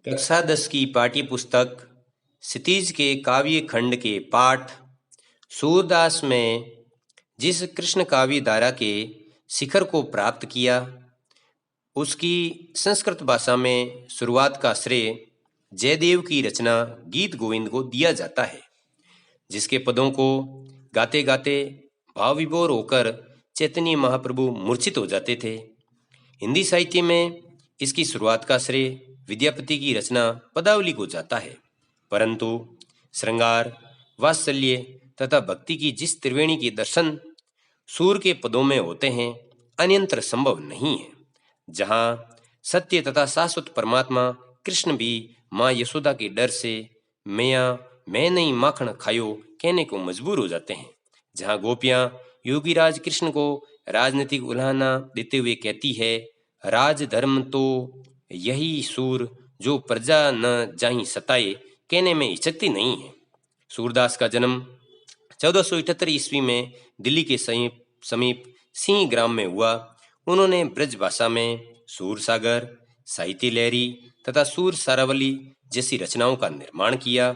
कक्षा 10 की पाठ्य पुस्तक क्षितिज के काव्य खंड के पाठ सूरदास में जिस कृष्ण काव्य धारा के शिखर को प्राप्त किया, उसकी संस्कृत भाषा में शुरुआत का श्रेय जयदेव की रचना गीत गोविंद को दिया जाता है, जिसके पदों को गाते गाते भाव विभोर होकर चैतन्य महाप्रभु मूर्छित हो जाते थे। हिंदी साहित्य में इसकी शुरुआत का श्रेय विद्यापति की रचना पदावली को जाता है, परंतु श्रृंगार, वात्सल्य तथा भक्ति की जिस त्रिवेणी के दर्शन सूर के पदों में होते हैं, अन्यंत्र संभव नहीं है। जहाँ सत्य तथा शाश्वत परमात्मा कृष्ण भी माँ यशोदा के डर से मैं नहीं माखन खायो कहने को मजबूर हो जाते हैं। जहाँ गोपियाँ योगीराज कृष्ण को राजनीतिक उल्हाना देते हुए कहती है, राज धर्म तो यही सूर जो प्रजा न जाहि सताए कहने में हिचकती नहीं है। सूरदास का जन्म 1478 ईस्वी में दिल्ली के समीप सिंह ग्राम में हुआ। उन्होंने ब्रज भाषा में सूर सागर, साहित्य लहरी तथा सूर सारावली जैसी रचनाओं का निर्माण किया।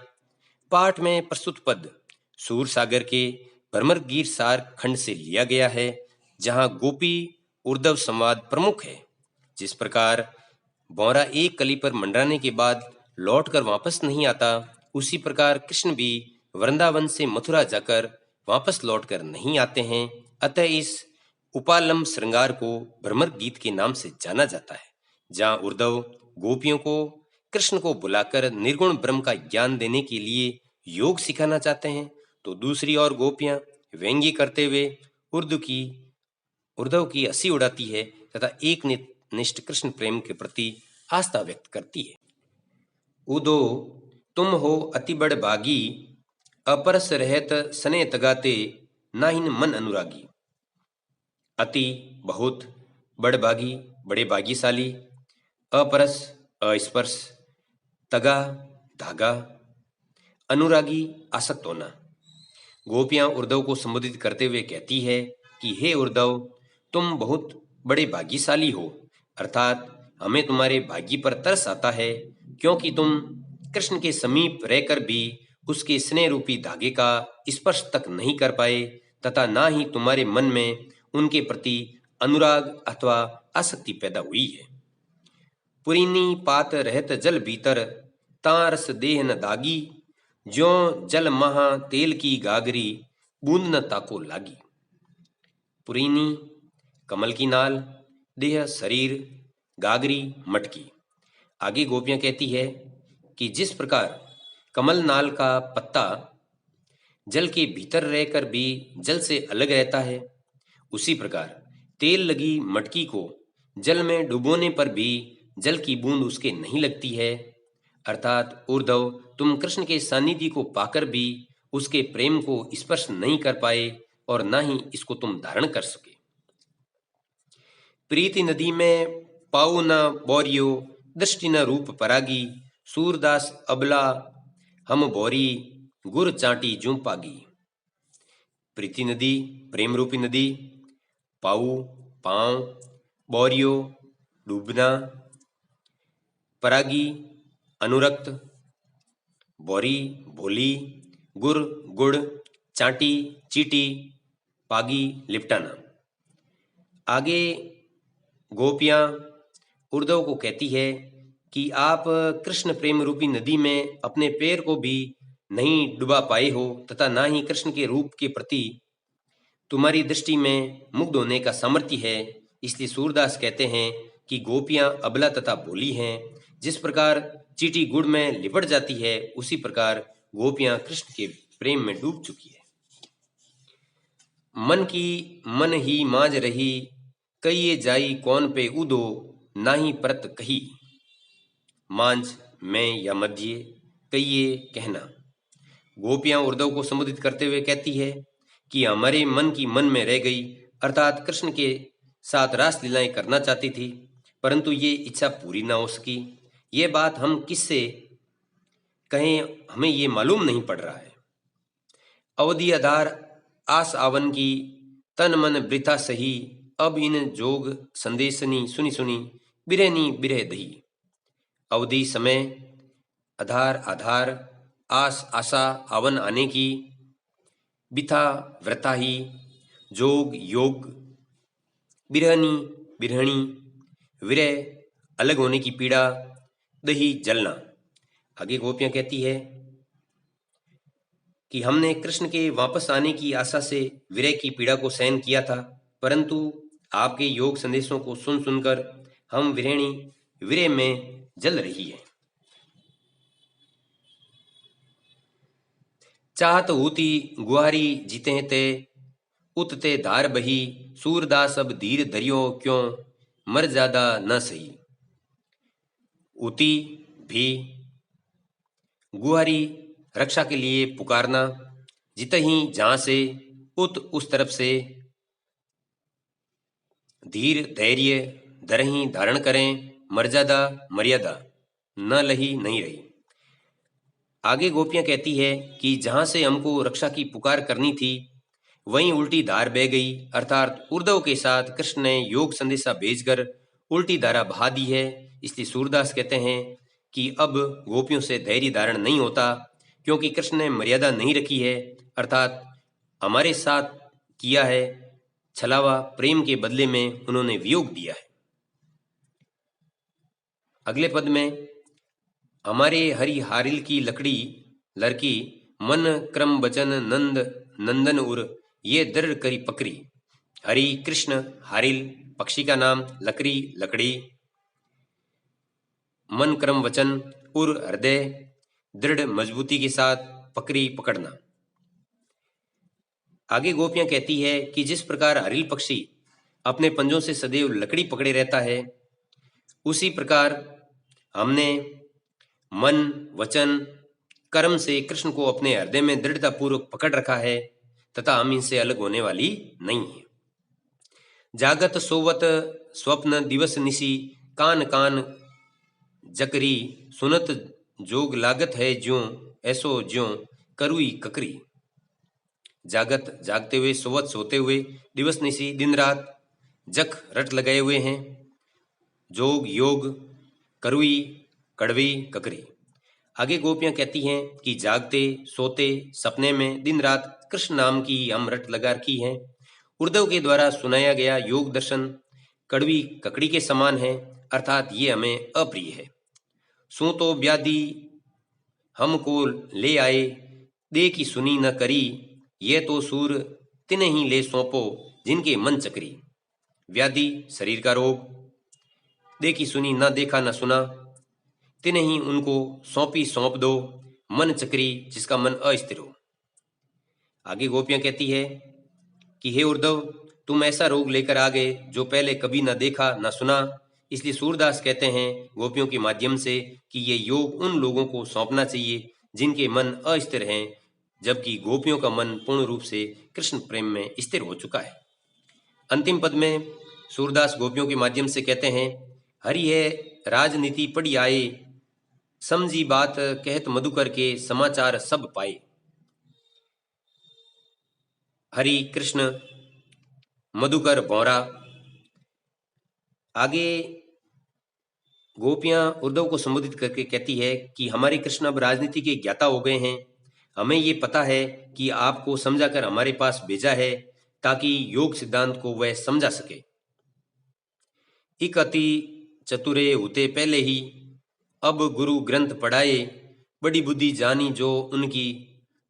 पाठ में प्रस्तुत पद सूर सागर के भ्रमर गीर सार खंड से लिया गया है, जहाँ गोपी उर्दव संवाद प्रमुख है। जिस प्रकार भौरा एक कली पर मंडराने के बाद लौटकर वापस नहीं आता, उसी प्रकार कृष्ण भी वृंदावन से मथुरा जाकर वापस लौटकर नहीं आते हैं। अतः इस उपालंब श्रृंगार को भ्रमर गीत के नाम से जाना जाता है, जहाँ उर्दव गोपियों को कृष्ण को बुलाकर निर्गुण ब्रह्म का ज्ञान देने के लिए योग सिखाना चाहते हैं, तो दूसरी ओर गोपियां व्यंग्य करते हुए उर्दव की हंसी उड़ाती है तथा एक निष्ठ कृष्ण प्रेम के प्रति आस्था व्यक्त करती है। उदो तुम हो अति बड़ भागी, अपरस रहत सने तगाते नाहिन मन अनुरागी। अति बहुत, बड़ भागी बड़े भाग्यशाली, अपरस अस्पर्श, तगा धागा, अनुरागी आसक्त होना। गोपियां उर्दव को संबोधित करते हुए कहती है कि हे उर्दव, तुम बहुत बड़े भाग्यशाली हो, अर्थात हमें तुम्हारे भाग्य पर तरस आता है, क्योंकि तुम कृष्ण के समीप रहकर भी उसके स्नेह रूपी धागे का स्पर्श तक नहीं कर पाए तथा ना ही तुम्हारे मन में उनके प्रति अनुराग अथवा आसक्ति पैदा हुई है। पुरीनी पात रहत जल भीतर, तारस देह न दागी, ज्यों जल महा तेल की गागरी, बूंद न ताको लागी। पुरीनी कमल की नाल, देह शरीर, गागरी मटकी। आगे गोपियां कहती है कि जिस प्रकार कमल नाल का पत्ता जल के भीतर रहकर भी जल से अलग रहता है, उसी प्रकार तेल लगी मटकी को जल में डुबोने पर भी जल की बूंद उसके नहीं लगती है। अर्थात उर्दव, तुम कृष्ण के सानिध्य को पाकर भी उसके प्रेम को स्पर्श नहीं कर पाए और ना ही इसको तुम धारण कर सके। प्रीति नदी में पाऊ न बोरियो, दृष्टि न रूप परागी, सूरदास अबला हम बोरी, गुर चांटी जूं पागी। प्रीति नदी प्रेम रूपी नदी, पाऊ पांव, बोरियो डूबना, परागी अनुरक्त, बोरी भोली, गुर गुड़, चांटी चीटी, पागी लिपटाना। आगे गोपियां उर्दव को कहती है कि आप कृष्ण प्रेम रूपी नदी में अपने पैर को भी नहीं डुबा पाए हो तथा ना ही कृष्ण के रूप के प्रति तुम्हारी दृष्टि में मुग्ध होने का सामर्थ्य है। इसलिए सूरदास कहते हैं कि गोपियां अबला तथा भोली हैं। जिस प्रकार चींटी गुड़ में लिपट जाती है, उसी प्रकार गोपियां कृष्ण के प्रेम में डूब चुकी है। मन की मन ही माज रही, कहिए जाई कौन पे उदो, नाही परत कही। मांझ में या मध्य, कहिए कहना। गोपियां उर्दव को संबोधित करते हुए कहती है कि हमारे मन की मन में रह गई, अर्थात कृष्ण के साथ रास लीलाएं करना चाहती थी, परंतु ये इच्छा पूरी ना हो सकी। ये बात हम किससे कहें, हमें ये मालूम नहीं पड़ रहा है। अवधि आधार आस आवन की, तन मन वृथा सही, अब इन जोग संदेशनी सुनी सुनी, बिरहनी बिरह दही। अवधि समय, आधार आधार, आस आशा, आवन आने की, बिथा व्रता ही, जोग योग, बिरहनी बिरहणी, विरह अलग होने की पीड़ा, दही जलना। आगे गोपियां कहती है कि हमने कृष्ण के वापस आने की आशा से विरह की पीड़ा को सहन किया था, परंतु आपके योग संदेशों को सुन सुनकर हम विरहणी विरह में जल रही है। चाहत होती गुहारी जीते ते, उतते धार बही, सूरदास अब धीर धरियो क्यों, मर ज्यादा न सही। उती भी, गुहारी रक्षा के लिए पुकारना, जित ही जहां से, उत उस तरफ से, धीर धैर्य धरही धारण करें, मर्यादा मर्यादा न लही नहीं रही। आगे गोपियां कहती है कि जहां से हमको रक्षा की पुकार करनी थी वहीं उल्टी धार बह गई, अर्थात उद्धव के साथ कृष्ण ने योग संदेशा भेजकर उल्टी धारा बहा दी है। इसलिए सूरदास कहते हैं कि अब गोपियों से धैर्य धारण नहीं होता, क्योंकि कृष्ण ने मर्यादा नहीं रखी है, अर्थात हमारे साथ किया है छलावा, प्रेम के बदले में उन्होंने वियोग दिया है। अगले पद में, हमारे हरि हारिल की लकड़ी लड़की, मन क्रम बचन नंद नंदन उर, ये दृढ़ करी पकड़ी। हरि कृष्ण, हारिल पक्षी का नाम, लकड़ी लकड़ी, मन क्रम वचन, उर हृदय, दृढ़ मजबूती के साथ, पकड़ी पकड़ना। आगे गोपियां कहती है कि जिस प्रकार हरिल पक्षी अपने पंजों से सदैव लकड़ी पकड़े रहता है, उसी प्रकार हमने मन वचन कर्म से कृष्ण को अपने हृदय में दृढ़ता पूर्वक पकड़ रखा है तथा हम इनसे अलग होने वाली नहीं है। जागत सोवत स्वप्न दिवस निशी, कान कान जकरी, सुनत जोग लागत है ज्यों, ऐसो ज्यों करुई ककरी। जागत जागते हुए, सोवत सोते हुए, दिवस निशी दिन रात, जक रट लगाए हुए हैं, जोग योग, करुई कड़वी ककरी। आगे गोपियां कहती हैं कि जागते सोते सपने में दिन रात कृष्ण नाम की हम रट लगा रखी है। उद्धव के द्वारा सुनाया गया योग दर्शन कड़वी ककड़ी के समान है, अर्थात ये हमें अप्रिय है। सो तो व्याधि हमको ले आए, दे की सुनी न करी, ये तो सूर तिन्हें ही ले सौंपो, जिनके मन चकरी। व्याधि शरीर का रोग, दे की सुनी न देखा न सुना, तिन्हें ही उनको सौंपी सौंप दो, मन चक्री जिसका मन अस्थिर हो। आगे गोपियां कहती है कि हे उद्धव, तुम ऐसा रोग लेकर आ गए जो पहले कभी न देखा न सुना। इसलिए सूरदास कहते हैं गोपियों के माध्यम से कि ये योग उन लोगों को सौंपना चाहिए जिनके मन अस्थिर हैं, जबकि गोपियों का मन पूर्ण रूप से कृष्ण प्रेम में स्थिर हो चुका है। अंतिम पद में सूरदास गोपियों के माध्यम से कहते हैं, हरि है राजनीति पड़ी आए, समझी बात कहत मधुकर के, समाचार सब पाए। हरि कृष्ण मधुकर भौरा। आगे गोपियां उद्धव को संबोधित करके कहती है कि हमारे कृष्ण अब राजनीति के ज्ञाता हो गए हैं, हमें ये पता है कि आपको समझाकर हमारे पास भेजा है ताकि योग सिद्धांत को वह समझा सके। इक अति चतुरे होते पहले ही, अब गुरु ग्रंथ पढ़ाए, बड़ी बुद्धि जानी जो उनकी,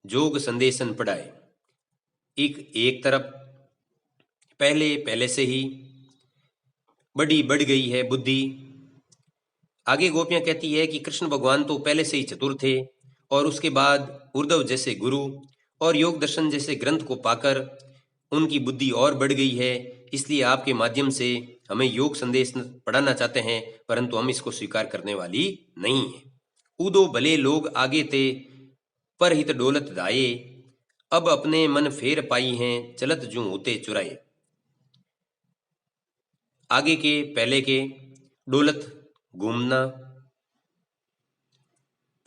जोग संदेशन पढ़ाए। एक तरफ पहले से ही बड़ी बढ़ गई है बुद्धि। आगे गोपियां कहती है कि कृष्ण भगवान तो पहले से ही चतुर थे और उसके बाद उद्धव जैसे गुरु और योग दर्शन जैसे ग्रंथ को पाकर उनकी बुद्धि और बढ़ गई है। इसलिए आपके माध्यम से हमें योग संदेश पढ़ाना चाहते हैं, परंतु हम इसको स्वीकार करने वाली नहीं है। उदो भले लोग आगे थे, पर हित डोलत दाए, अब अपने मन फेर पाई हैं, चलत जूं होते चुराए। आगे के पहले के, डोलत घूमना,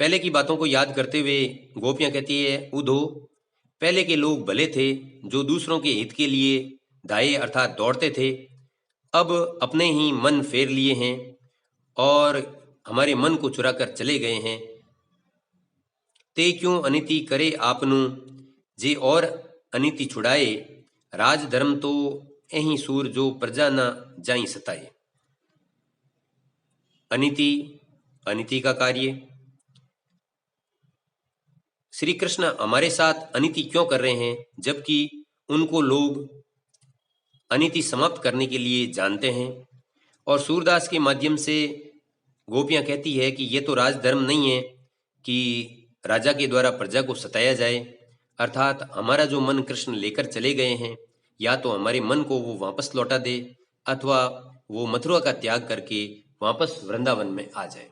पहले की बातों को याद करते हुए गोपियां कहती है, उदो पहले के लोग भले थे जो दूसरों के हित के लिए दाए अर्थात दौड़ते थे, अब अपने ही मन फेर लिए हैं और हमारे मन को चुरा कर चले गए हैं। ते क्यों अनिति करे आपनु, जे और अनिति छुड़ाए, राज धर्म तो एही सूर जो प्रजा न जाई सताए। अनिति, अनिति का कार्य। श्री कृष्ण हमारे साथ अनिति क्यों कर रहे हैं, जबकि उनको लोग अनिति समाप्त करने के लिए जानते हैं। और सूरदास के माध्यम से गोपियां कहती है कि ये तो राजधर्म नहीं है कि राजा के द्वारा प्रजा को सताया जाए, अर्थात हमारा जो मन कृष्ण लेकर चले गए हैं, या तो हमारे मन को वो वापस लौटा दे, अथवा वो मथुरा का त्याग करके वापस वृंदावन में आ जाए।